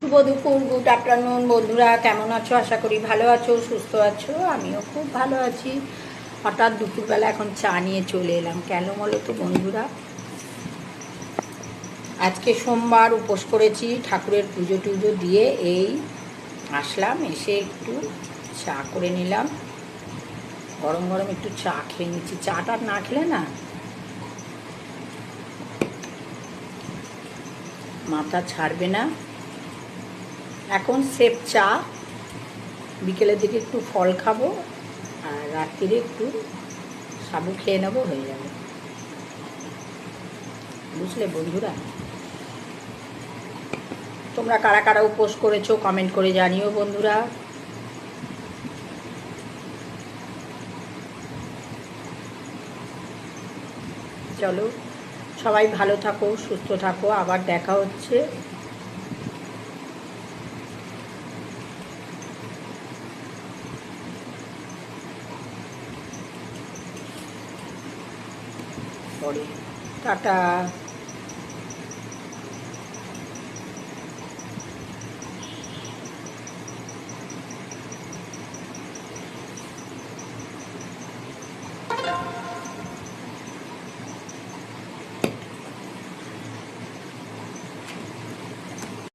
শুভ দুপুর, good afternoon বন্ধুরা, কেমন আছো? আশা করি ভালো আছো, সুস্থ আছো। আমিও খুব ভালো আছি। হঠাৎ দুপুরবেলা এখন চা নিয়ে চলে এলাম। কেন বলো তো বন্ধুরা, আজকে সোমবার, উপোস করেছি, ঠাকুরের পুজো টুজো দিয়ে এই আসলাম, এসে একটু চা করে নিলাম। গরম গরম একটু চা খেয়ে নিচ্ছি। চাটা না খেলে না মাথা ছাড়বে না। এখন সেফ চা, বিকেলের দিকে একটু ফল খাবো, আর রাত্রিরে একটু সাবু খেয়ে নেবো, হয়ে যাবে। বুঝলে বন্ধুরা, তোমরা কারা কারা উপোস করেছো কমেন্ট করে জানিও বন্ধুরা। চলো, সবাই ভালো থাকো, সুস্থ থাকো, আবার দেখা হচ্ছে। পরে টাটা।